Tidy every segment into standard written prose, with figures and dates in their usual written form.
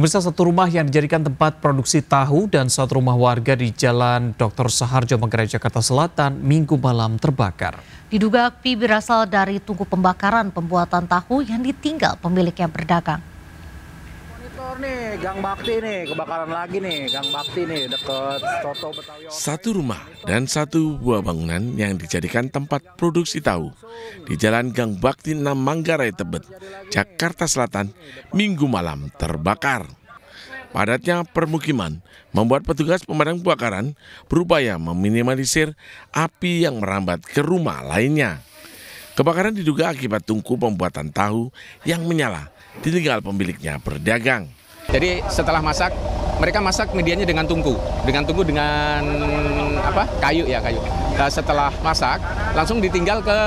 Pemirsa, satu rumah yang dijadikan tempat produksi tahu dan satu rumah warga di Jalan Dr. Saharjo, Manggarai, Jakarta Selatan, Minggu malam terbakar. Diduga api berasal dari tungku pembakaran pembuatan tahu yang ditinggal pemiliknya berdagang. Monitor nih, Gang Bakti nih, kebakaran lagi nih, Gang Bakti nih, deket Soto Betawi. Satu rumah dan satu buah bangunan yang dijadikan tempat produksi tahu di Jalan Gang Bakti 6 Manggarai, Tebet, Jakarta Selatan, Minggu malam terbakar. Padatnya permukiman membuat petugas pemadam kebakaran berupaya meminimalisir api yang merambat ke rumah lainnya. Kebakaran diduga akibat tungku pembuatan tahu yang menyala, ditinggal pemiliknya berdagang. Jadi setelah masak, mereka masak medianya dengan tungku kayu. Nah, setelah masak langsung ditinggal ke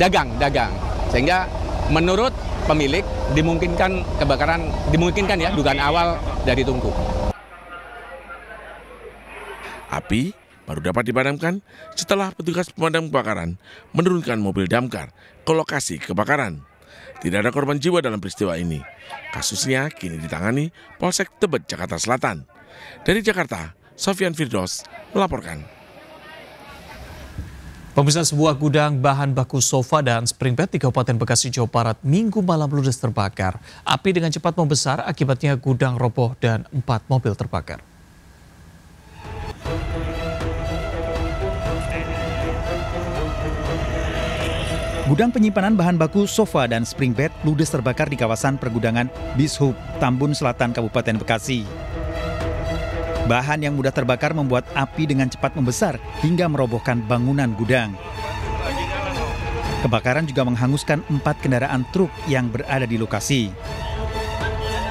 dagang, sehingga menurut pemilik dimungkinkan dugaan awal dari tungku. Api baru dapat dipadamkan setelah petugas pemadam kebakaran menurunkan mobil damkar ke lokasi kebakaran. Tidak ada korban jiwa dalam peristiwa ini. Kasusnya kini ditangani Polsek Tebet, Jakarta Selatan. Dari Jakarta, Sofyan Firdaus melaporkan. Pemirsa, sebuah gudang bahan baku sofa dan spring bed di Kabupaten Bekasi, Jawa Barat, Minggu malam ludes terbakar. Api dengan cepat membesar, akibatnya gudang roboh dan 4 mobil terbakar. Gudang penyimpanan bahan baku sofa dan spring bed ludes terbakar di kawasan pergudangan Bishub, Tambun Selatan, Kabupaten Bekasi. Bahan yang mudah terbakar membuat api dengan cepat membesar hingga merobohkan bangunan gudang. Kebakaran juga menghanguskan 4 kendaraan truk yang berada di lokasi.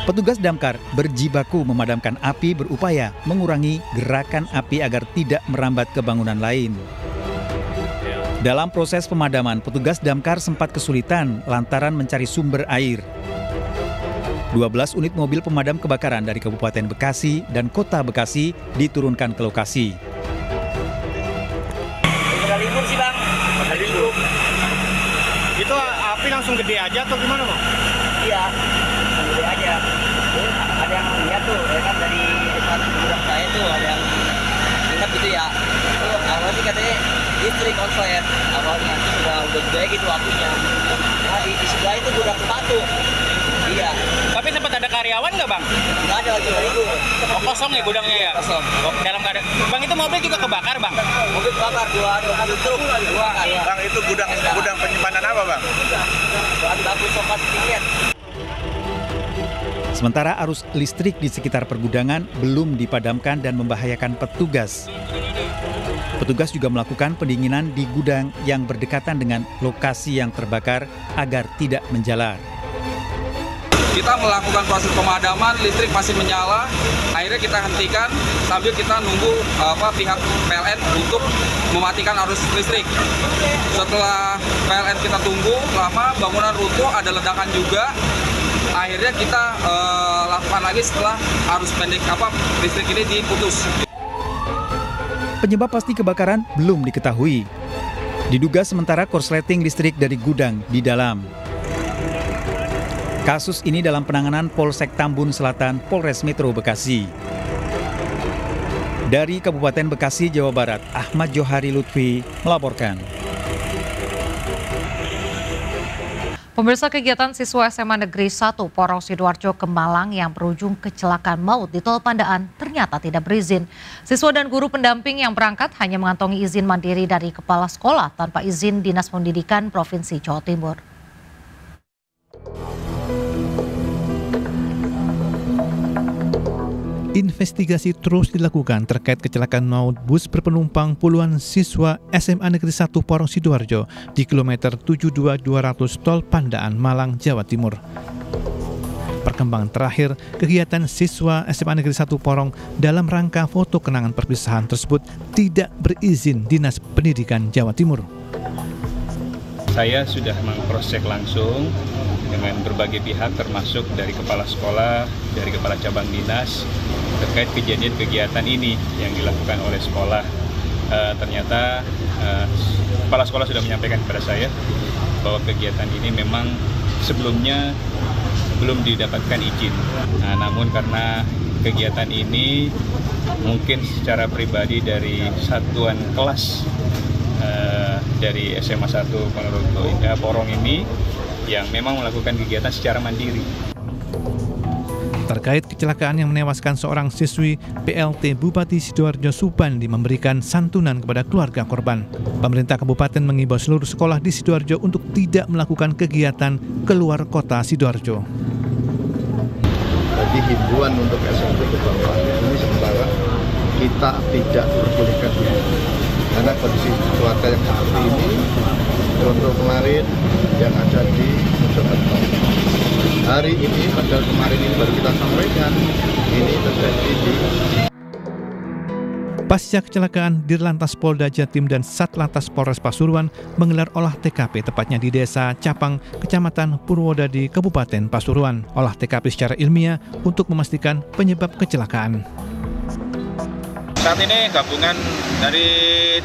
Petugas damkar berjibaku memadamkan api, berupaya mengurangi gerakan api agar tidak merambat ke bangunan lain. Dalam proses pemadaman, petugas damkar sempat kesulitan lantaran mencari sumber air. 12 unit mobil pemadam kebakaran dari Kabupaten Bekasi dan Kota Bekasi diturunkan ke lokasi. Udah libur sih, Bang. Udah libur. Itu api langsung gede aja atau gimana, Bang? Iya, langsung gede aja. Ada yang lihat tuh, ya kan, dari depan gudang saya tuh ada yang ingat gitu ya. Itu awalnya sih katanya listrik konslet. Awalnya itu sudah gede gitu apinya. Nah, di sebelah itu gudang sepatu. Iya. Tapi sempat ada karyawan nggak, Bang? Nggak ada, lagi libur. Oh, kosong ya gudangnya ya? Kosong. Oh, dalam keadaan. Bang, itu mobil juga kebakar, Bang? Mobil kebakar, dua truk. Bang, itu gudang penyimpanan apa, Bang? Bahan baku sofa sedikit. Sementara arus listrik di sekitar pergudangan belum dipadamkan dan membahayakan petugas. Petugas juga melakukan pendinginan di gudang yang berdekatan dengan lokasi yang terbakar agar tidak menjalar. Kita melakukan proses pemadaman, listrik masih menyala, akhirnya kita hentikan sambil kita nunggu pihak PLN untuk mematikan arus listrik. Setelah PLN kita tunggu lama, bangunan runtuh, ada ledakan juga. Akhirnya kita lakukan lagi setelah arus pendek listrik ini diputus. Penyebab pasti kebakaran belum diketahui. Diduga sementara korsleting listrik dari gudang di dalam. Kasus ini dalam penanganan Polsek Tambun Selatan, Polres Metro Bekasi. Dari Kabupaten Bekasi, Jawa Barat, Ahmad Johari Lutfi melaporkan. Pemirsa, kegiatan siswa SMA Negeri 1 Porong Sidoarjo ke Malang yang berujung kecelakaan maut di Tol Pandaan ternyata tidak berizin. Siswa dan guru pendamping yang berangkat hanya mengantongi izin mandiri dari kepala sekolah tanpa izin Dinas Pendidikan Provinsi Jawa Timur. Investigasi terus dilakukan terkait kecelakaan maut bus berpenumpang puluhan siswa SMA Negeri 1 Porong Sidoarjo di kilometer 72200 Tol Pandaan, Malang, Jawa Timur. Perkembangan terakhir, kegiatan siswa SMA Negeri 1 Porong dalam rangka foto kenangan perpisahan tersebut tidak berizin Dinas Pendidikan Jawa Timur. Saya sudah mengcross-check langsung dengan berbagai pihak termasuk dari kepala sekolah, dari kepala cabang dinas terkait kejadian kegiatan ini yang dilakukan oleh sekolah. Ternyata kepala sekolah sudah menyampaikan kepada saya bahwa kegiatan ini memang sebelumnya belum didapatkan izin. Nah, namun karena kegiatan ini mungkin secara pribadi dari satuan kelas dari SMA 1 Porong ini yang memang melakukan kegiatan secara mandiri. Terkait kecelakaan yang menewaskan seorang siswi, PLT Bupati Sidoarjo Supandi memberikan santunan kepada keluarga korban. Pemerintah kabupaten mengimbau seluruh sekolah di Sidoarjo untuk tidak melakukan kegiatan keluar kota Sidoarjo. Jadi himbauan untuk SMP ke bawah ini sementara kita tidak perbolehkan karena kondisi cuaca yang seperti ini. Contoh kemarin yang ada di Mojokerto. Hari ini, padahal kemarin ini baru kita sampaikan, ini terjadi di... Pasca kecelakaan, Dirlantas Polda Jatim dan Satlantas Polres Pasuruan menggelar olah TKP tepatnya di Desa Capang, Kecamatan Purwodadi, Kabupaten Pasuruan. Olah TKP secara ilmiah untuk memastikan penyebab kecelakaan. Saat ini gabungan dari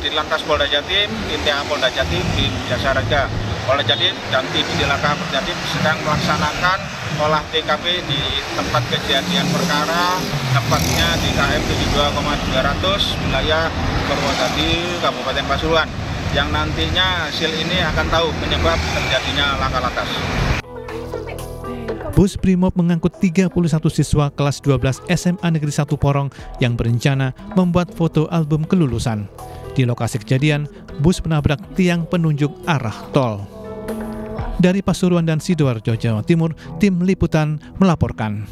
Dirlantas Polda Jatim, tim TNI Polda Jatim, tim Jasa Raga Polda Jatim, dan tim Dilaka Jatim sedang melaksanakan olah TKP di tempat kejadian perkara, tepatnya di KM 72,200 wilayah Purwodadi, Kabupaten Pasuruan, yang nantinya hasil ini akan tahu penyebab terjadinya laka lantas. Bus Brimob mengangkut 31 siswa kelas 12 SMA Negeri 1 Porong yang berencana membuat foto album kelulusan. Di lokasi kejadian, bus menabrak tiang penunjuk arah tol. Dari Pasuruan dan Sidoarjo, Jawa Timur, tim liputan melaporkan.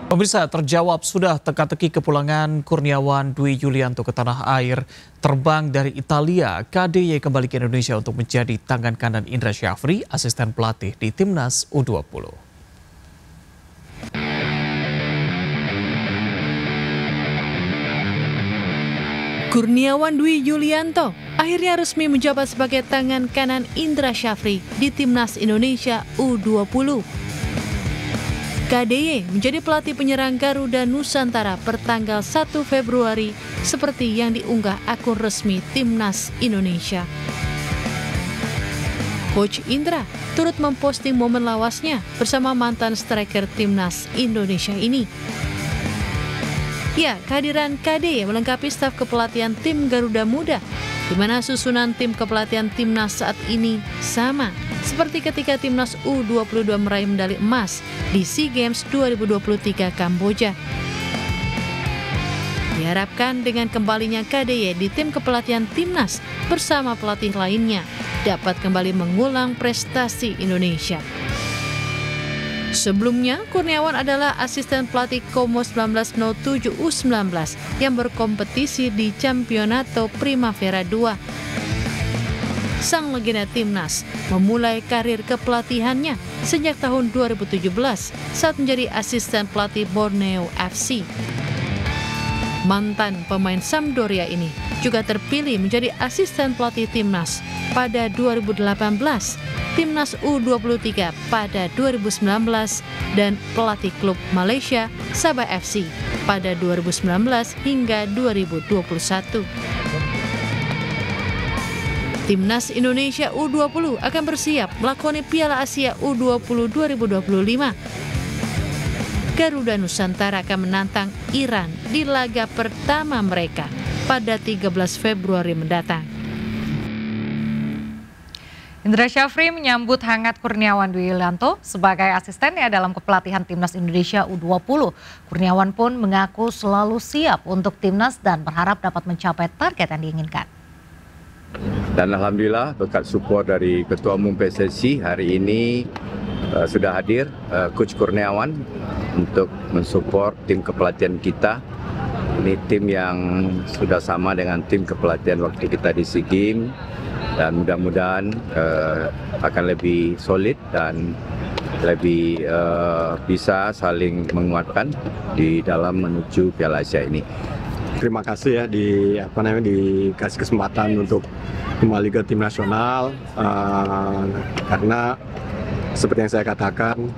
Pemirsa, terjawab sudah teka-teki kepulangan Kurniawan Dwi Yulianto ke tanah air. Terbang dari Italia, KDY kembali ke Indonesia untuk menjadi tangan kanan Indra Syafri, asisten pelatih di Timnas U20. Kurniawan Dwi Yulianto akhirnya resmi menjabat sebagai tangan kanan Indra Syafri di Timnas Indonesia U20. KDY menjadi pelatih penyerang Garuda Nusantara pertanggal 1 Februari seperti yang diunggah akun resmi Timnas Indonesia. Coach Indra turut memposting momen lawasnya bersama mantan striker Timnas Indonesia ini. Ya, kehadiran KDY melengkapi staf kepelatihan tim Garuda Muda, di mana susunan tim kepelatihan Timnas saat ini sama seperti ketika Timnas U22 meraih medali emas di SEA Games 2023 Kamboja. Diharapkan dengan kembalinya KDY di tim kepelatihan Timnas bersama pelatih lainnya dapat kembali mengulang prestasi Indonesia. Sebelumnya, Kurniawan adalah asisten pelatih Como 1907 U19 yang berkompetisi di Campeonato Primavera 2. Sang legenda Timnas memulai karir kepelatihannya sejak tahun 2017 saat menjadi asisten pelatih Borneo FC. Mantan pemain Sampdoria ini juga terpilih menjadi asisten pelatih Timnas pada 2018, Timnas U23 pada 2019, dan pelatih klub Malaysia Sabah FC pada 2019 hingga 2021. Timnas Indonesia U20 akan bersiap melakoni Piala Asia U20 2025. Garuda Nusantara akan menantang Iran di laga pertama mereka pada 13 Februari mendatang. Indra Syafri menyambut hangat Kurniawan Dwi Yulianto sebagai asistennya dalam kepelatihan Timnas Indonesia U20. Kurniawan pun mengaku selalu siap untuk Timnas dan berharap dapat mencapai target yang diinginkan. Dan alhamdulillah berkat support dari Ketua Umum PSSI hari ini sudah hadir Coach Kurniawan untuk mensupport tim kepelatihan kita. Ini tim yang sudah sama dengan tim kepelatihan waktu kita di SEA Games, dan mudah-mudahan akan lebih solid dan lebih bisa saling menguatkan di dalam menuju Piala Asia ini. Terima kasih ya dikasih kesempatan untuk kembali ke tim nasional karena seperti yang saya katakan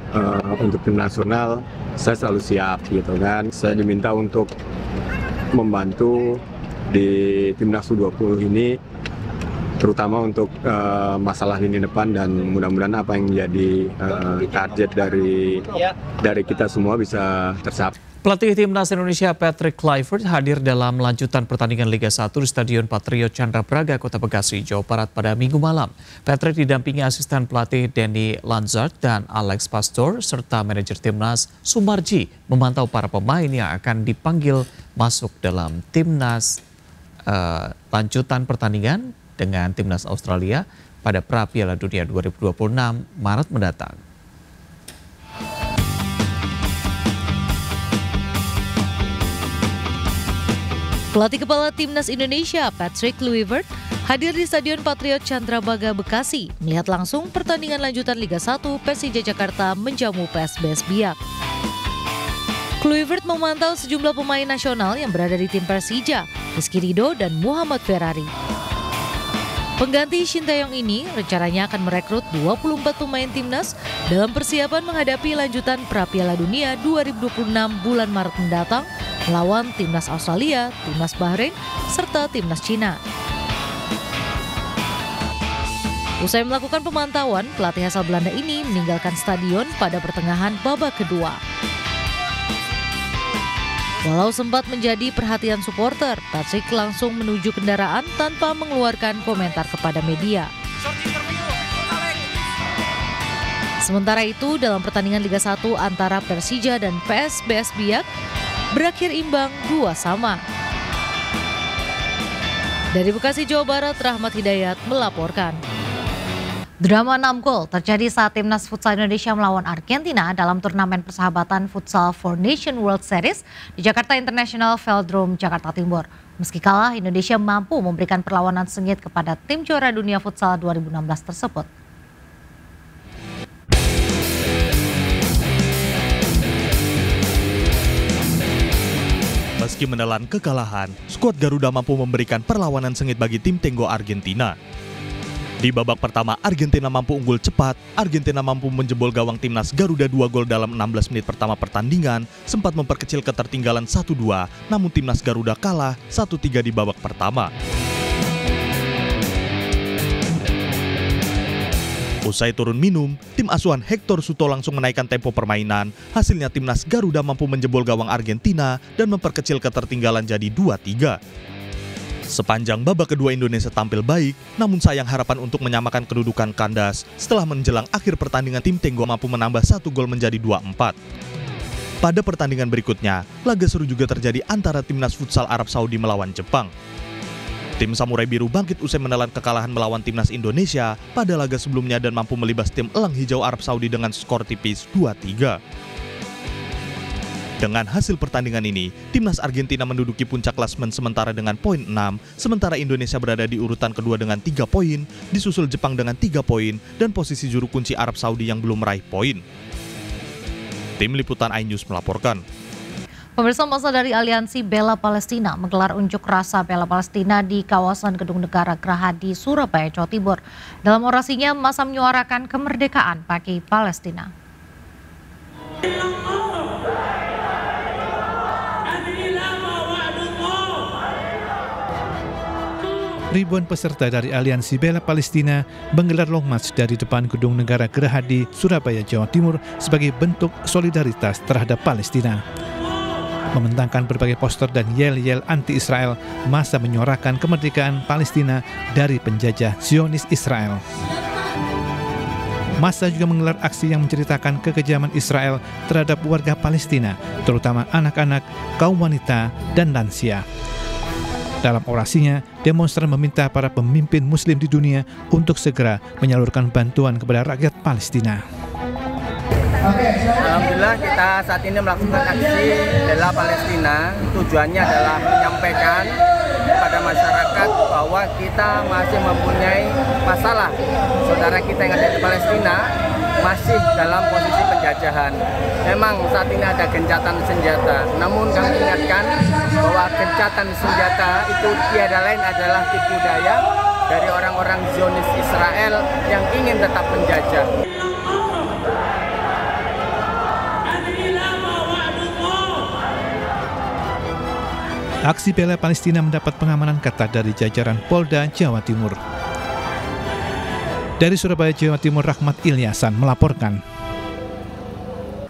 untuk tim nasional saya selalu siap gitu kan. Saya diminta untuk membantu di Timnas U20 ini terutama untuk masalah lini depan, dan mudah-mudahan apa yang menjadi target dari kita semua bisa tercapai. Pelatih Timnas Indonesia Patrick Kluivert hadir dalam lanjutan pertandingan Liga 1 di Stadion Patriot Candrabaga, Kota Bekasi, Jawa Barat pada Minggu malam. Patrick didampingi asisten pelatih Denny Lanzard dan Alex Pastor serta manajer Timnas Sumarji memantau para pemain yang akan dipanggil masuk dalam Timnas lanjutan pertandingan dengan Timnas Australia pada Pra-Piala Dunia 2026 Maret mendatang. Pelatih kepala Timnas Indonesia Patrick Kluivert hadir di Stadion Patriot Candrabaga Bekasi melihat langsung pertandingan lanjutan Liga 1 Persija Jakarta menjamu PSBS Biak. Kluivert memantau sejumlah pemain nasional yang berada di tim Persija, Rizky Ridho dan Muhammad Ferrari. Pengganti Shin Tae-yong ini rencananya akan merekrut 24 pemain timnas dalam persiapan menghadapi lanjutan Pra-Piala Dunia 2026 bulan Maret mendatang melawan Timnas Australia, Timnas Bahrain, serta Timnas Cina. Usai melakukan pemantauan, pelatih asal Belanda ini meninggalkan stadion pada pertengahan babak kedua. Walau sempat menjadi perhatian supporter, Patrick langsung menuju kendaraan tanpa mengeluarkan komentar kepada media. Sementara itu, dalam pertandingan Liga 1 antara Persija dan PSBS Biak berakhir imbang 2-2. Dari Bekasi, Jawa Barat, Rahmat Hidayat melaporkan. Drama 6 gol terjadi saat Timnas Futsal Indonesia melawan Argentina dalam turnamen persahabatan Futsal Four Nation World Series di Jakarta International Velodrome, Jakarta Timur. Meski kalah, Indonesia mampu memberikan perlawanan sengit kepada tim juara dunia futsal 2016 tersebut. Meski menelan kekalahan, skuad Garuda mampu memberikan perlawanan sengit bagi tim Tenggo Argentina. Di babak pertama, Argentina mampu unggul cepat. Argentina mampu menjebol gawang timnas Garuda 2 gol dalam 16 menit pertama pertandingan, sempat memperkecil ketertinggalan 1-2, namun timnas Garuda kalah 1-3 di babak pertama. Usai turun minum, tim asuhan Hector Suto langsung menaikkan tempo permainan. Hasilnya timnas Garuda mampu menjebol gawang Argentina dan memperkecil ketertinggalan jadi 2-3. Sepanjang babak kedua Indonesia tampil baik, namun sayang harapan untuk menyamakan kedudukan kandas. Setelah menjelang akhir pertandingan, tim Tenggo mampu menambah 1 gol menjadi 2-4. Pada pertandingan berikutnya, laga seru juga terjadi antara timnas futsal Arab Saudi melawan Jepang. Tim Samurai Biru bangkit usai menelan kekalahan melawan timnas Indonesia pada laga sebelumnya dan mampu melibas tim Elang Hijau Arab Saudi dengan skor tipis 2-3. Dengan hasil pertandingan ini, timnas Argentina menduduki puncak klasemen sementara dengan poin 6, sementara Indonesia berada di urutan kedua dengan 3 poin, disusul Jepang dengan 3 poin, dan posisi juru kunci Arab Saudi yang belum meraih poin. Tim Liputan iNews melaporkan. Pemirsa, massa dari Aliansi Bela Palestina menggelar unjuk rasa bela Palestina di kawasan Gedung Negara Geraha di Surabaya, Jawa Timur. Dalam orasinya, massa menyuarakan kemerdekaan bagi Palestina. Ribuan peserta dari Aliansi Bela Palestina menggelar long march dari depan Gedung Negara Geraha di Surabaya, Jawa Timur sebagai bentuk solidaritas terhadap Palestina. Membentangkan berbagai poster dan yel-yel anti-Israel, massa menyuarakan kemerdekaan Palestina dari penjajah Zionis Israel. Massa juga menggelar aksi yang menceritakan kekejaman Israel terhadap warga Palestina, terutama anak-anak, kaum wanita, dan lansia. Dalam orasinya, demonstran meminta para pemimpin Muslim di dunia untuk segera menyalurkan bantuan kepada rakyat Palestina. Alhamdulillah kita saat ini melakukan aksi bela Palestina. Tujuannya adalah menyampaikan kepada masyarakat bahwa kita masih mempunyai masalah. Saudara kita yang ada di Palestina masih dalam posisi penjajahan. Memang saat ini ada gencatan senjata, namun kami ingatkan bahwa gencatan senjata itu tiada lain adalah tipu daya dari orang-orang Zionis Israel yang ingin tetap menjajah. Aksi bela Palestina mendapat pengamanan ketat dari jajaran Polda Jawa Timur. Dari Surabaya, Jawa Timur, Rahmat Ilyasan melaporkan.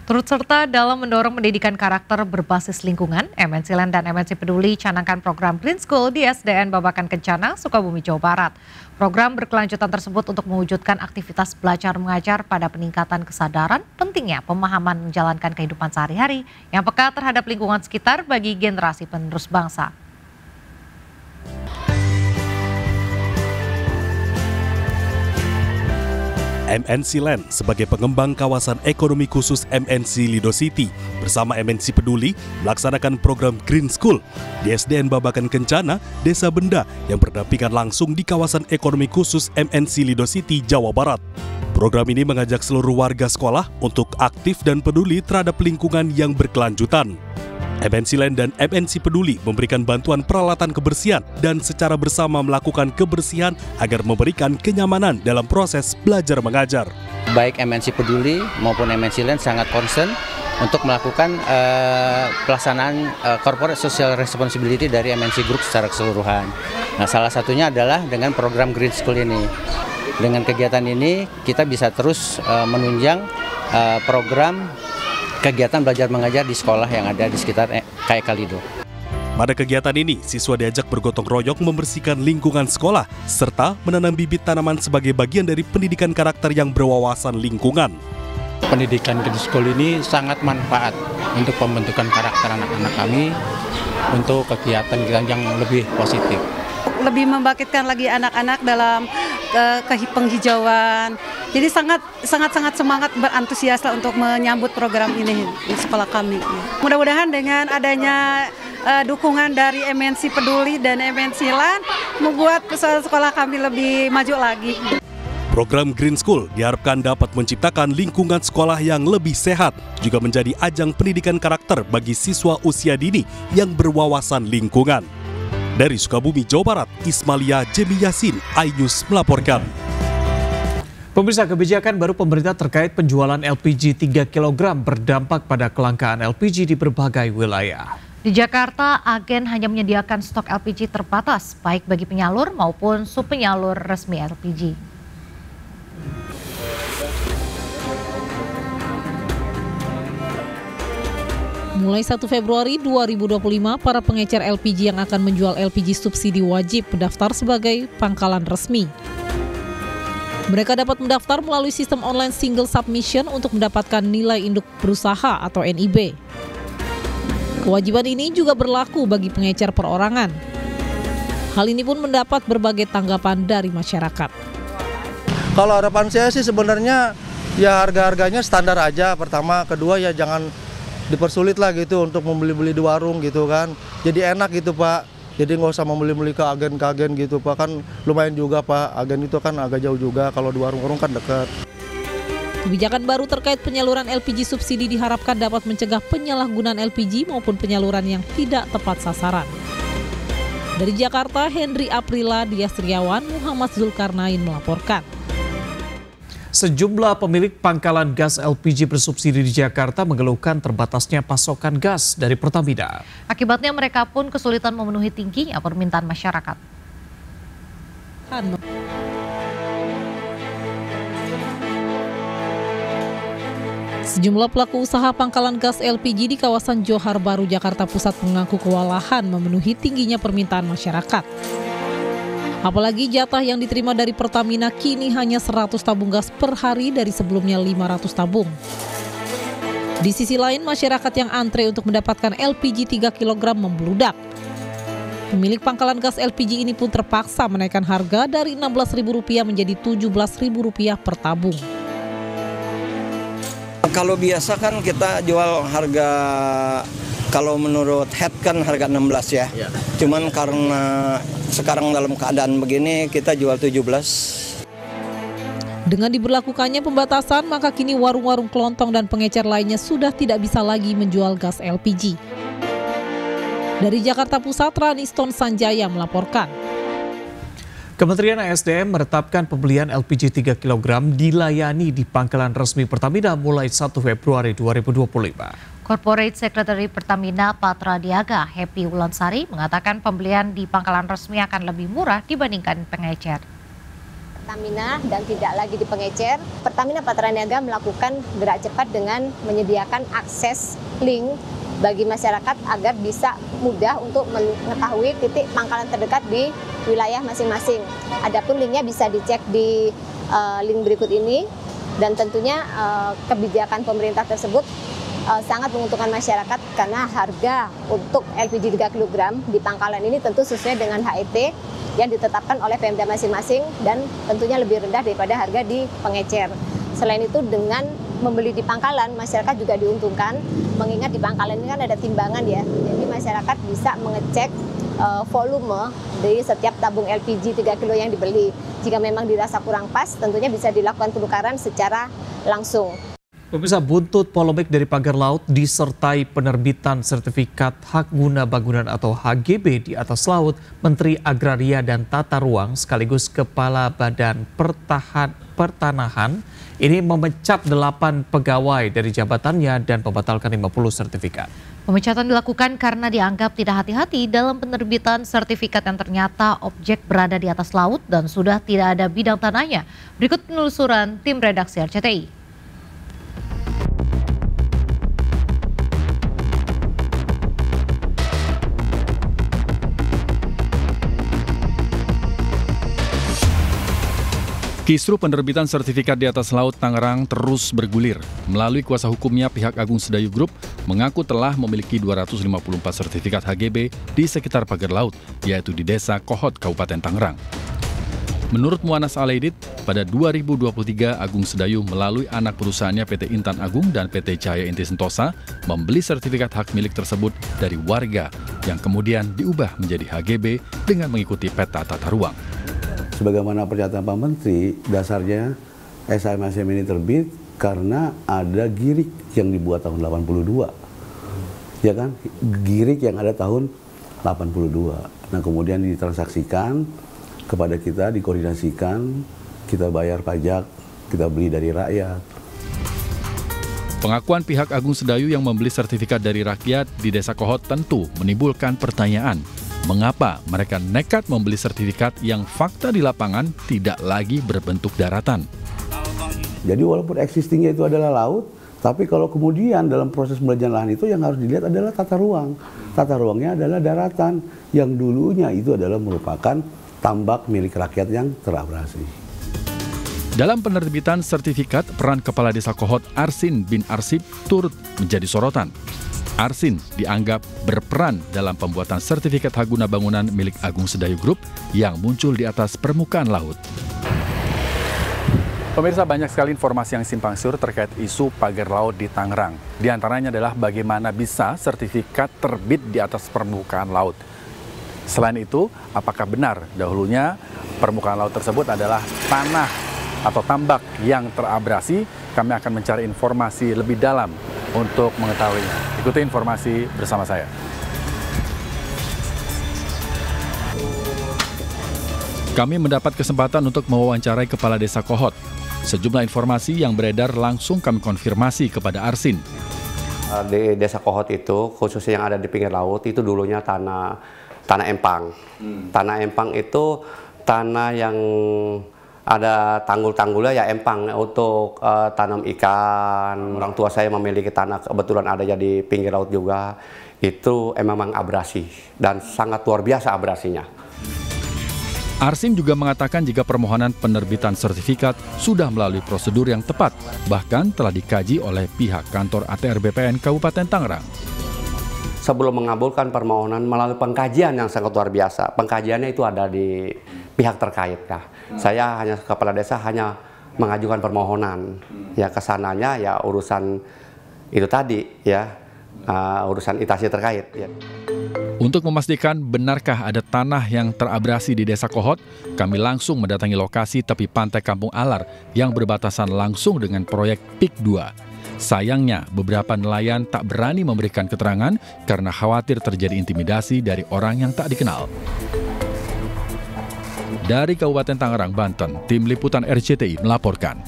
Turut serta dalam mendorong pendidikan karakter berbasis lingkungan, MNC Land dan MNC Peduli canangkan program Green School di SDN Babakan Kencana, Sukabumi, Jawa Barat. Program berkelanjutan tersebut untuk mewujudkan aktivitas belajar mengajar pada peningkatan kesadaran pentingnya pemahaman menjalankan kehidupan sehari-hari yang peka terhadap lingkungan sekitar bagi generasi penerus bangsa. MNC Land sebagai pengembang kawasan ekonomi khusus MNC Lido City bersama MNC Peduli melaksanakan program Green School di SDN Babakan Kencana, Desa Benda yang berdampingan langsung di kawasan ekonomi khusus MNC Lido City, Jawa Barat. Program ini mengajak seluruh warga sekolah untuk aktif dan peduli terhadap lingkungan yang berkelanjutan. MNC Land dan MNC Peduli memberikan bantuan peralatan kebersihan dan secara bersama melakukan kebersihan agar memberikan kenyamanan dalam proses belajar mengajar. Baik MNC Peduli maupun MNC Land sangat concern untuk melakukan pelaksanaan corporate social responsibility dari MNC Group secara keseluruhan. Nah, salah satunya adalah dengan program Green School ini. Dengan kegiatan ini kita bisa terus menunjang program kegiatan belajar mengajar di sekolah yang ada di sekitar KEK Lido. Pada kegiatan ini, siswa diajak bergotong royong membersihkan lingkungan sekolah serta menanam bibit tanaman sebagai bagian dari pendidikan karakter yang berwawasan lingkungan. Pendidikan Green School ini sangat manfaat untuk pembentukan karakter anak-anak kami untuk kegiatan yang lebih positif. Lebih membangkitkan lagi anak-anak dalam penghijauan. Jadi sangat semangat, berantusias untuk menyambut program ini di sekolah kami. Mudah-mudahan dengan adanya dukungan dari MNC Peduli dan MNC Land membuat sekolah kami lebih maju lagi. Program Green School diharapkan dapat menciptakan lingkungan sekolah yang lebih sehat, juga menjadi ajang pendidikan karakter bagi siswa usia dini yang berwawasan lingkungan. Dari Sukabumi, Jawa Barat, Ismalia Jemi Yasin, iNews melaporkan. Pemirsa, kebijakan baru pemerintah terkait penjualan LPG 3 kg berdampak pada kelangkaan LPG di berbagai wilayah. Di Jakarta, agen hanya menyediakan stok LPG terbatas, baik bagi penyalur maupun subpenyalur resmi LPG. Mulai 1 Februari 2025, para pengecer LPG yang akan menjual LPG subsidi wajib mendaftar sebagai pangkalan resmi. Mereka dapat mendaftar melalui sistem online single submission untuk mendapatkan nilai induk berusaha atau NIB. Kewajiban ini juga berlaku bagi pengecer perorangan. Hal ini pun mendapat berbagai tanggapan dari masyarakat. Kalau harapan saya sih sebenarnya ya harga-harganya standar aja. Pertama, kedua ya jangan dipersulit lah gitu untuk membeli-beli di warung gitu kan. Jadi enak gitu Pak. Jadi nggak usah membeli-beli ke agen gitu Pak. Kan lumayan juga Pak. Agen itu kan agak jauh juga. Kalau di warung-warung kan dekat. Kebijakan baru terkait penyaluran LPG subsidi diharapkan dapat mencegah penyalahgunaan LPG maupun penyaluran yang tidak tepat sasaran. Dari Jakarta, Henry Aprila, Dias Triawan, Muhammad Zulkarnain melaporkan. Sejumlah pemilik pangkalan gas LPG bersubsidi di Jakarta mengeluhkan terbatasnya pasokan gas dari Pertamina. Akibatnya mereka pun kesulitan memenuhi tingginya permintaan masyarakat. Sejumlah pelaku usaha pangkalan gas LPG di kawasan Johar Baru, Jakarta Pusat mengaku kewalahan memenuhi tingginya permintaan masyarakat. Apalagi jatah yang diterima dari Pertamina kini hanya 100 tabung gas per hari dari sebelumnya 500 tabung. Di sisi lain, masyarakat yang antre untuk mendapatkan LPG 3 kg membludak. Pemilik pangkalan gas LPG ini pun terpaksa menaikkan harga dari Rp16.000 menjadi Rp17.000 per tabung. Kalau biasa kan kita jual harga, kalau menurut head kan harga 16 ya. Cuman karena sekarang dalam keadaan begini kita jual 17. Dengan diberlakukannya pembatasan, maka kini warung-warung kelontong dan pengecer lainnya sudah tidak bisa lagi menjual gas LPG. Dari Jakarta Pusat, Raniston Sanjaya melaporkan. Kementerian ASDM menetapkan pembelian LPG 3 kg dilayani di pangkalan resmi Pertamina mulai 1 Februari 2025. Corporate Secretary Pertamina Patra Diaga, Happy Wulansari, mengatakan pembelian di pangkalan resmi akan lebih murah dibandingkan pengecer. Pertamina dan tidak lagi di pengecer, Pertamina Patraniaga melakukan gerak cepat dengan menyediakan akses link bagi masyarakat agar bisa mudah untuk mengetahui titik pangkalan terdekat di wilayah masing-masing. Adapun linknya bisa dicek di link berikut ini, dan tentunya kebijakan pemerintah tersebut sangat menguntungkan masyarakat karena harga untuk LPG 3 kg di pangkalan ini tentu sesuai dengan HET yang ditetapkan oleh Pemda masing-masing dan tentunya lebih rendah daripada harga di pengecer. Selain itu, dengan membeli di pangkalan, masyarakat juga diuntungkan, mengingat di pangkalan ini kan ada timbangan ya, jadi masyarakat bisa mengecek volume dari setiap tabung LPG 3 kg yang dibeli. Jika memang dirasa kurang pas, tentunya bisa dilakukan penukaran secara langsung. Pemirsa, buntut polemik dari pagar laut disertai penerbitan sertifikat hak guna bangunan atau HGB di atas laut, Menteri Agraria dan Tata Ruang sekaligus Kepala Badan Pertanahan ini memecat 8 pegawai dari jabatannya dan membatalkan 50 sertifikat. Pemecatan dilakukan karena dianggap tidak hati-hati dalam penerbitan sertifikat yang ternyata objek berada di atas laut dan sudah tidak ada bidang tanahnya. Berikut penelusuran tim redaksi RCTI. Kisru penerbitan sertifikat di atas laut Tangerang terus bergulir. Melalui kuasa hukumnya, pihak Agung Sedayu Group mengaku telah memiliki 254 sertifikat HGB di sekitar pagar laut, yaitu di Desa Kohot, Kabupaten Tangerang. Menurut Muanas Alaidit, pada 2023 Agung Sedayu melalui anak perusahaannya PT Intan Agung dan PT Cahaya Inti Sentosa membeli sertifikat hak milik tersebut dari warga yang kemudian diubah menjadi HGB dengan mengikuti peta tata ruang. Sebagaimana pernyataan Pak Menteri, dasarnya SHM ini terbit karena ada girik yang dibuat tahun 82. Ya kan? Girik yang ada tahun 82. Nah, kemudian ditransaksikan kepada kita, dikoordinasikan, kita bayar pajak, kita beli dari rakyat. Pengakuan pihak Agung Sedayu yang membeli sertifikat dari rakyat di Desa Kohot tentu menimbulkan pertanyaan. Mengapa mereka nekat membeli sertifikat yang fakta di lapangan tidak lagi berbentuk daratan? Jadi walaupun existingnya itu adalah laut, tapi kalau kemudian dalam proses pembelajaran lahan itu yang harus dilihat adalah tata ruang. Tata ruangnya adalah daratan, yang dulunya itu adalah merupakan tambak milik rakyat yang terabrasi. Dalam penerbitan sertifikat, peran Kepala Desa Kohot Arsin bin Arsip turut menjadi sorotan. Arsin dianggap berperan dalam pembuatan sertifikat hak guna bangunan milik Agung Sedayu Group yang muncul di atas permukaan laut. Pemirsa, banyak sekali informasi yang simpang siur terkait isu pagar laut di Tangerang. Di antaranya adalah bagaimana bisa sertifikat terbit di atas permukaan laut. Selain itu, apakah benar dahulunya permukaan laut tersebut adalah tanah atau tambak yang terabrasi? Kami akan mencari informasi lebih dalam untuk mengetahuinya. Ikuti informasi bersama saya. Kami mendapat kesempatan untuk mewawancarai Kepala Desa Kohot. Sejumlah informasi yang beredar langsung kami konfirmasi kepada Arsin. Di Desa Kohot itu, khususnya yang ada di pinggir laut, itu dulunya tanah empang. Tanah empang itu tanah yang ada tanggul-tanggulnya ya empang untuk tanam ikan. Orang tua saya memiliki tanah kebetulan ada di pinggir laut juga. Itu memang abrasi dan sangat luar biasa abrasinya. Arsin juga mengatakan jika permohonan penerbitan sertifikat sudah melalui prosedur yang tepat, bahkan telah dikaji oleh pihak kantor ATR BPN Kabupaten Tangerang. Sebelum mengabulkan permohonan melalui pengkajian yang sangat luar biasa. Pengkajiannya itu ada di pihak terkait ya. Saya hanya kepala desa hanya mengajukan permohonan. Ya kesananya ya urusan itu tadi ya urusan instansi terkait ya. Untuk memastikan benarkah ada tanah yang terabrasi di Desa Kohot, kami langsung mendatangi lokasi tepi pantai Kampung Alar yang berbatasan langsung dengan proyek PIK 2. Sayangnya, beberapa nelayan tak berani memberikan keterangan karena khawatir terjadi intimidasi dari orang yang tak dikenal. Dari Kabupaten Tangerang, Banten, tim liputan RCTI melaporkan.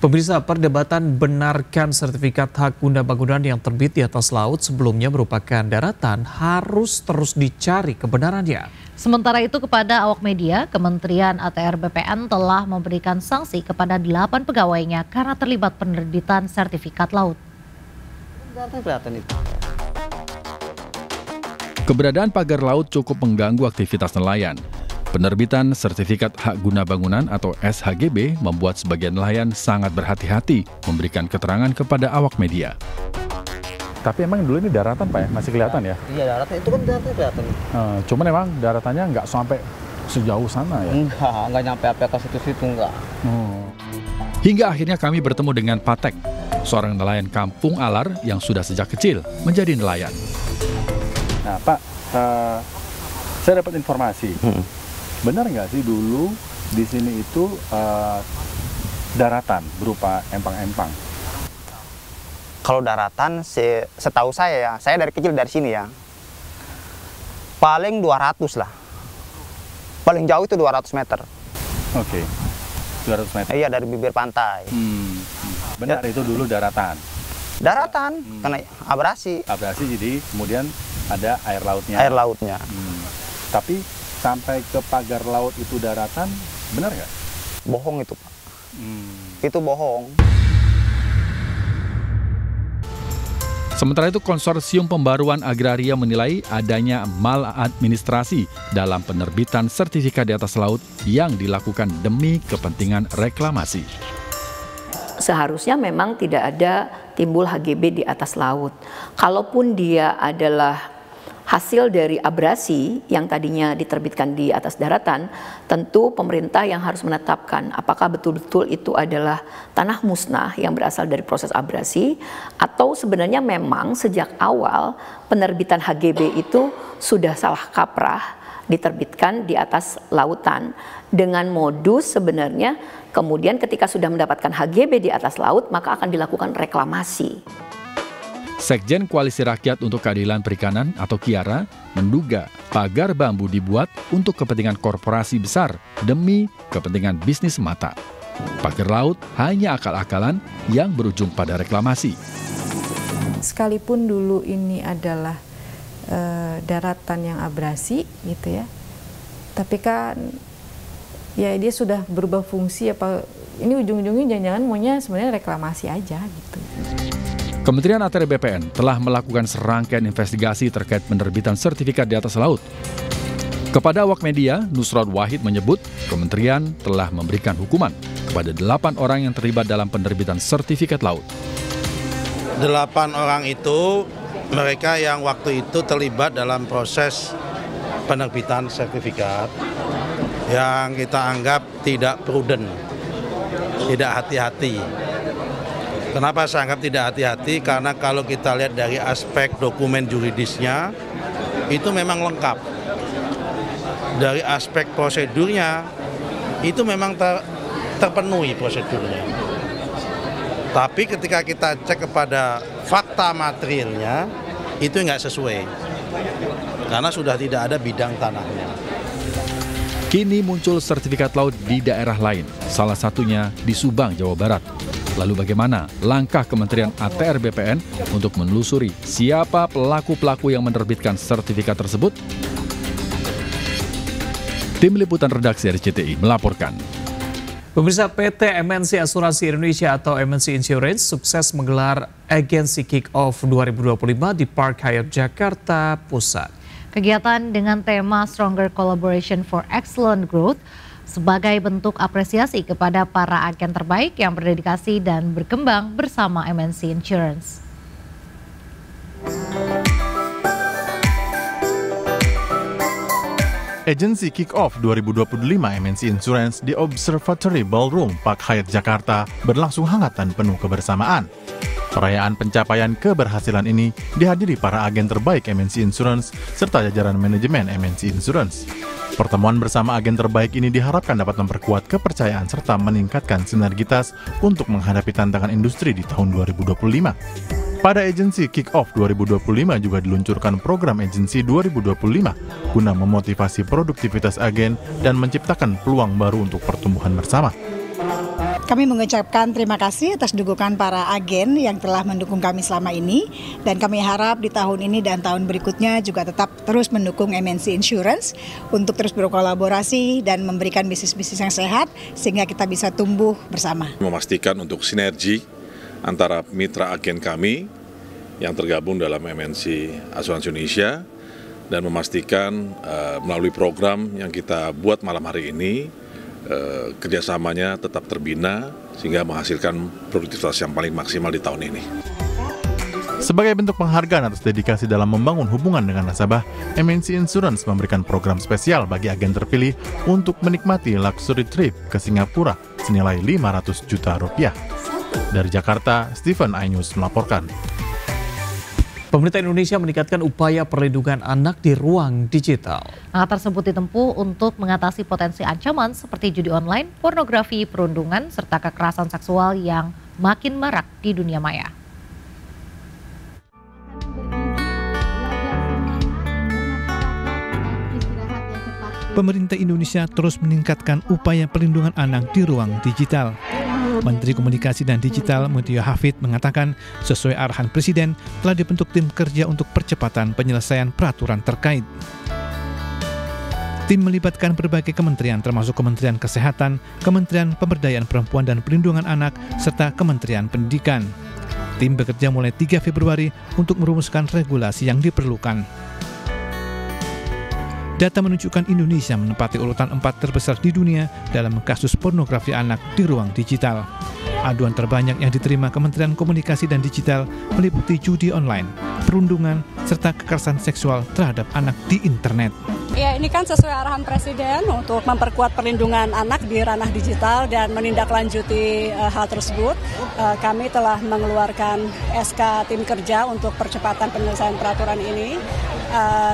Pemirsa, perdebatan benarkan sertifikat hak guna bangunan yang terbit di atas laut sebelumnya merupakan daratan harus terus dicari kebenarannya. Sementara itu kepada awak media, Kementerian ATR BPN telah memberikan sanksi kepada 8 pegawainya karena terlibat penerbitan sertifikat laut. Keberadaan pagar laut cukup mengganggu aktivitas nelayan. Penerbitan sertifikat hak guna bangunan atau SHGB membuat sebagian nelayan sangat berhati-hati memberikan keterangan kepada awak media. Tapi emang dulu ini daratan Pak ya? Masih kelihatan ya? Iya daratan, itu kan daratan kelihatan. Cuman emang daratannya nggak sampai sejauh sana ya? Nggak nyampe ke situ-situ enggak. Hingga akhirnya kami bertemu dengan Patek, seorang nelayan kampung Alar yang sudah sejak kecil menjadi nelayan. Nah Pak, saya dapat informasi. Benar nggak sih dulu di sini itu daratan berupa empang-empang? Kalau daratan, setahu saya dari kecil dari sini ya, paling 200 lah. Paling jauh itu 200 meter. Oke, 200 meter? Iya, dari bibir pantai. Benar ya. Itu dulu daratan? Daratan, karena abrasi. Abrasi, jadi kemudian ada air lautnya? Air lautnya. Tapi sampai ke pagar laut itu daratan, benar nggak? Bohong itu Pak. Itu bohong. Sementara itu, Konsorsium Pembaruan Agraria menilai adanya maladministrasi dalam penerbitan sertifikat di atas laut yang dilakukan demi kepentingan reklamasi. Seharusnya memang tidak ada timbul HGB di atas laut. Kalaupun dia adalah hasil dari abrasi yang tadinya diterbitkan di atas daratan, tentu pemerintah yang harus menetapkan apakah betul-betul itu adalah tanah musnah yang berasal dari proses abrasi, atau sebenarnya memang sejak awal penerbitan HGB itu sudah salah kaprah diterbitkan di atas lautan dengan modus sebenarnya kemudian ketika sudah mendapatkan HGB di atas laut maka akan dilakukan reklamasi. Sekjen Koalisi Rakyat untuk Keadilan Perikanan atau KIARA menduga pagar bambu dibuat untuk kepentingan korporasi besar demi kepentingan bisnis semata. Pagar laut hanya akal-akalan yang berujung pada reklamasi. Sekalipun dulu ini adalah daratan yang abrasi gitu ya, tapi kan ya dia sudah berubah fungsi apa ini ujung-ujungnya jangan-jangan maunya sebenarnya reklamasi aja gitu. Kementerian ATR BPN telah melakukan serangkaian investigasi terkait penerbitan sertifikat di atas laut. Kepada awak media, Nusrat Wahid menyebut kementerian telah memberikan hukuman kepada 8 orang yang terlibat dalam penerbitan sertifikat laut. 8 orang itu mereka yang waktu itu terlibat dalam proses penerbitan sertifikat yang kita anggap tidak prudent, tidak hati-hati. Kenapa saya anggap tidak hati-hati? Karena kalau kita lihat dari aspek dokumen juridisnya, itu memang lengkap. Dari aspek prosedurnya, itu memang terpenuhi prosedurnya. Tapi ketika kita cek kepada fakta materialnya, itu nggak sesuai. Karena sudah tidak ada bidang tanahnya. Kini muncul sertifikat laut di daerah lain, salah satunya di Subang, Jawa Barat. Lalu bagaimana langkah Kementerian ATR BPN untuk menelusuri siapa pelaku-pelaku yang menerbitkan sertifikat tersebut? Tim Liputan Redaksi RCTI melaporkan. Pemirsa, PT MNC Asuransi Indonesia atau MNC Insurance sukses menggelar Agency Kick-Off 2025 di Park Hyatt Jakarta Pusat. Kegiatan dengan tema Stronger Collaboration for Excellent Growth sebagai bentuk apresiasi kepada para agen terbaik yang berdedikasi dan berkembang bersama MNC Insurance. Agency Kick-Off 2025 MNC Insurance di Observatory Ballroom Park Hyatt Jakarta berlangsung hangat dan penuh kebersamaan. Perayaan pencapaian keberhasilan ini dihadiri para agen terbaik MNC Insurance serta jajaran manajemen MNC Insurance. Pertemuan bersama agen terbaik ini diharapkan dapat memperkuat kepercayaan serta meningkatkan sinergitas untuk menghadapi tantangan industri di tahun 2025. Pada Agency Kick-Off 2025 juga diluncurkan program Agency 2025 guna memotivasi produktivitas agen dan menciptakan peluang baru untuk pertumbuhan bersama. Kami mengucapkan terima kasih atas dukungan para agen yang telah mendukung kami selama ini, dan kami harap di tahun ini dan tahun berikutnya juga tetap terus mendukung MNC Insurance untuk terus berkolaborasi dan memberikan bisnis-bisnis yang sehat sehingga kita bisa tumbuh bersama. Memastikan untuk sinergi antara mitra agen kami yang tergabung dalam MNC Asuransi Indonesia dan memastikan melalui program yang kita buat malam hari ini kerjasamanya tetap terbina sehingga menghasilkan produktivitas yang paling maksimal di tahun ini. Sebagai bentuk penghargaan atas dedikasi dalam membangun hubungan dengan nasabah, MNC Insurance memberikan program spesial bagi agen terpilih untuk menikmati luxury trip ke Singapura senilai 500 juta rupiah. Dari Jakarta, Stephen Ainus melaporkan. Pemerintah Indonesia meningkatkan upaya perlindungan anak di ruang digital. Langkah tersebut ditempuh untuk mengatasi potensi ancaman seperti judi online, pornografi, perundungan, serta kekerasan seksual yang makin marak di dunia maya. Pemerintah Indonesia terus meningkatkan upaya perlindungan anak di ruang digital. Menteri Komunikasi dan Digital Mutia Hafid mengatakan sesuai arahan Presiden telah dibentuk tim kerja untuk percepatan penyelesaian peraturan terkait. Tim melibatkan berbagai kementerian termasuk Kementerian Kesehatan, Kementerian Pemberdayaan Perempuan dan Perlindungan Anak, serta Kementerian Pendidikan. Tim bekerja mulai 3 Februari untuk merumuskan regulasi yang diperlukan. Data menunjukkan Indonesia menempati urutan 4 terbesar di dunia dalam kasus pornografi anak di ruang digital. Aduan terbanyak yang diterima Kementerian Komunikasi dan Digital meliputi judi online, perundungan, serta kekerasan seksual terhadap anak di internet. Ya, ini kan sesuai arahan Presiden untuk memperkuat perlindungan anak di ranah digital dan menindaklanjuti hal tersebut. Kami telah mengeluarkan SK tim kerja untuk percepatan penyelesaian peraturan ini.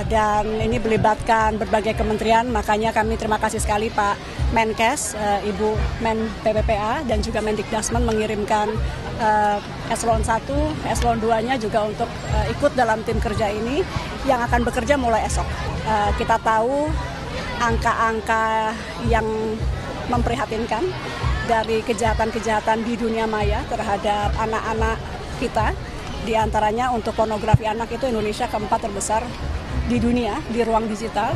Dan ini melibatkan berbagai kementerian, makanya kami terima kasih sekali Pak Menkes, Ibu Men PPPA dan juga Mendikbudrismen mengirimkan eselon 1, eselon 2-nya juga untuk ikut dalam tim kerja ini yang akan bekerja mulai esok. Kita tahu angka-angka yang memprihatinkan dari kejahatan-kejahatan di dunia maya terhadap anak-anak kita. Di antaranya untuk pornografi anak itu Indonesia keempat terbesar di dunia di ruang digital.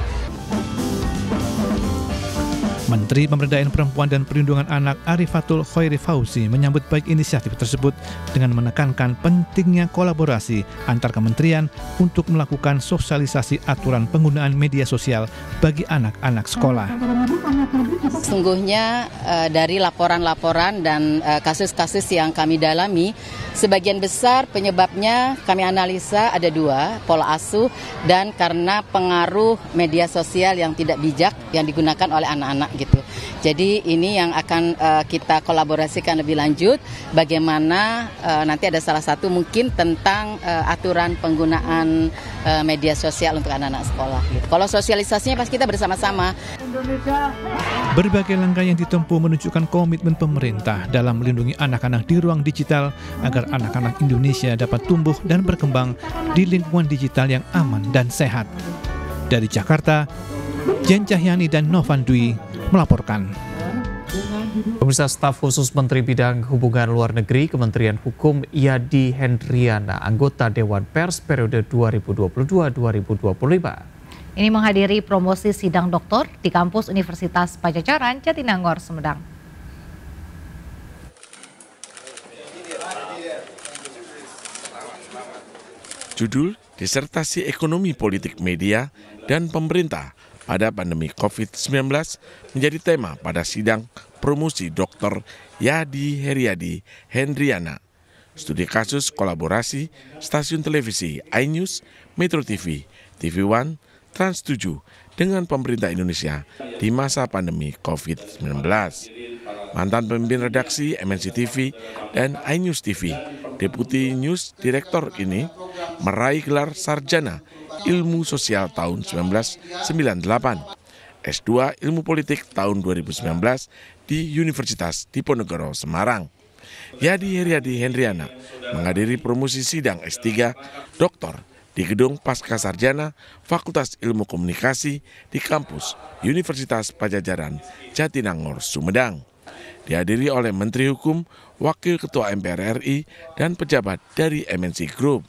Menteri Pemberdayaan Perempuan dan Perlindungan Anak Arifatul Khairi Fauzi menyambut baik inisiatif tersebut dengan menekankan pentingnya kolaborasi antar kementerian untuk melakukan sosialisasi aturan penggunaan media sosial bagi anak-anak sekolah. Sungguhnya dari laporan-laporan dan kasus-kasus yang kami dalami, sebagian besar penyebabnya kami analisa ada 2, pola asuh dan karena pengaruh media sosial yang tidak bijak yang digunakan oleh anak-anak gitu. Jadi ini yang akan kita kolaborasikan lebih lanjut, bagaimana nanti ada salah satu mungkin tentang aturan penggunaan media sosial untuk anak-anak sekolah. Gitu. Kalau sosialisasinya pas kita bersama-sama. Berbagai langkah yang ditempuh menunjukkan komitmen pemerintah dalam melindungi anak-anak di ruang digital agar anak-anak Indonesia dapat tumbuh dan berkembang di lingkungan digital yang aman dan sehat. Dari Jakarta, Jen Cahyani dan Novan Dwi melaporkan. Pemirsa, staf khusus Menteri Bidang Hubungan Luar Negeri Kementerian Hukum Yadi Hendriana, anggota Dewan Pers periode 2022-2025. Ini menghadiri promosi sidang doktor di kampus Universitas Padjadjaran, Jatinangor, Sumedang. Judul Disertasi Ekonomi Politik Media dan Pemerintah pada Pandemi COVID-19 menjadi tema pada sidang promosi Dr. Yadi Hendriana. Studi kasus kolaborasi stasiun televisi iNews, Metro TV, TV One, Trans 7 dengan pemerintah Indonesia di masa pandemi COVID-19. Mantan pemimpin redaksi MNC TV dan iNews TV, Deputi News Director ini meraih gelar Sarjana Ilmu Sosial tahun 1998, S2 Ilmu Politik tahun 2019 di Universitas Diponegoro, Semarang. Yadi Hendriana menghadiri promosi sidang S3 Doktor di Gedung Pasca Sarjana Fakultas Ilmu Komunikasi di kampus Universitas Padjadjaran, Jatinangor, Sumedang. dihadiri oleh Menteri Hukum, Wakil Ketua MPR RI, dan pejabat dari MNC Group.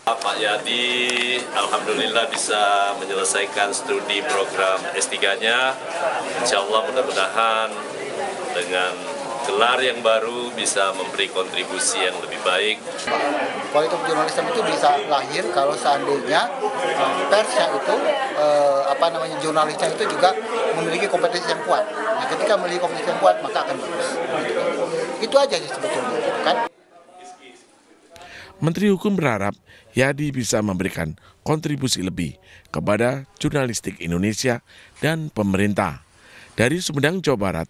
Pak Yadi alhamdulillah bisa menyelesaikan studi program S3-nya. Insya Allah mudah-mudahan dengan gelar yang baru bisa memberi kontribusi yang lebih baik. Kualitas jurnalisme itu bisa lahir kalau seandainya persnya itu, jurnalisnya itu juga memiliki kompetensi yang kuat. Nah, ketika memiliki kompetensi yang kuat maka akan bagus. Itu aja sih sebetulnya, kan? Menteri Hukum berharap Yadi bisa memberikan kontribusi lebih kepada jurnalistik Indonesia dan pemerintah. Dari Sumedang, Jawa Barat,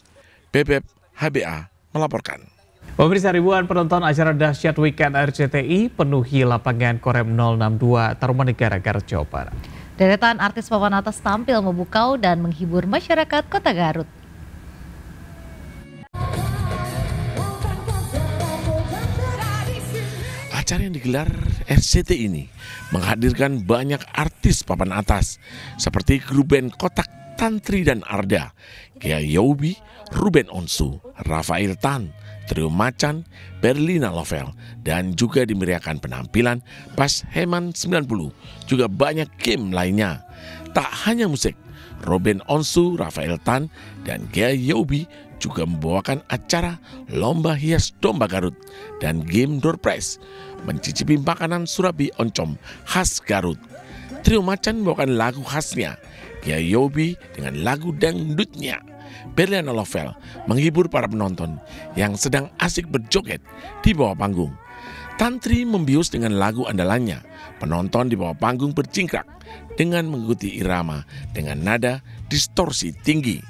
Bebep HBA melaporkan. Pemirsa, ribuan penonton acara dahsyat Weekend RCTI penuhi lapangan Korem 062 Tarumanegara, Garut, Jawa Barat. Deretan artis papan atas tampil memukau dan menghibur masyarakat Kota Garut. Acara yang digelar RCTI ini menghadirkan banyak artis papan atas seperti grup band Kotak, Tantri dan Arda, Gia Yobi, Ruben Onsu, Rafael Tan, Trio Macan, Berlina Lovel, dan juga dimeriahkan penampilan pas Heman 90, juga banyak game lainnya. Tak hanya musik, Ruben Onsu, Rafael Tan, dan Gia Yobi juga membawakan acara Lomba Hias Domba Garut dan game door prize, mencicipi makanan surabi oncom khas Garut. Trio Macan membawakan lagu khasnya, Gia Yobi dengan lagu dangdutnya. Berliana Lovel menghibur para penonton yang sedang asik berjoget di bawah panggung. Tantri membius dengan lagu andalannya. Penonton di bawah panggung bercingkrak dengan mengikuti irama dengan nada distorsi tinggi.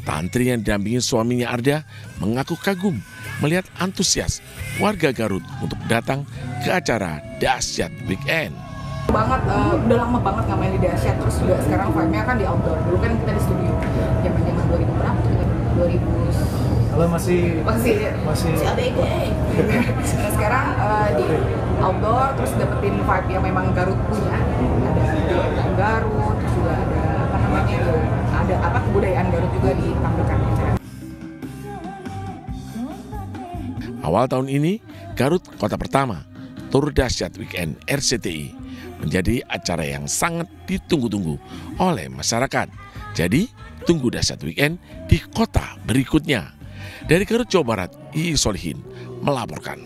Tantri yang didampingi suaminya Arda mengaku kagum melihat antusias warga Garut untuk datang ke acara Dahsyat Weekend. Udah lama banget nggak main di Dahsyat, terus juga sekarang vibe-nya kan di outdoor. Dulu kan kita di studio, zaman-zaman 2000 berapa tuh? 2000. Kalau masih ABG. Nah, sekarang di outdoor, terus dapetin vibe yang memang Garut punya. Ada Garut, terus juga ada kebudayaan Garut juga ditampilkan. Awal tahun ini, Garut kota pertama Tur Dahsyat Weekend RCTI menjadi acara yang sangat ditunggu-tunggu oleh masyarakat. Jadi, tunggu Dahsyat Weekend di kota berikutnya. Dari Garut, Jawa Barat, Ii Solihin melaporkan.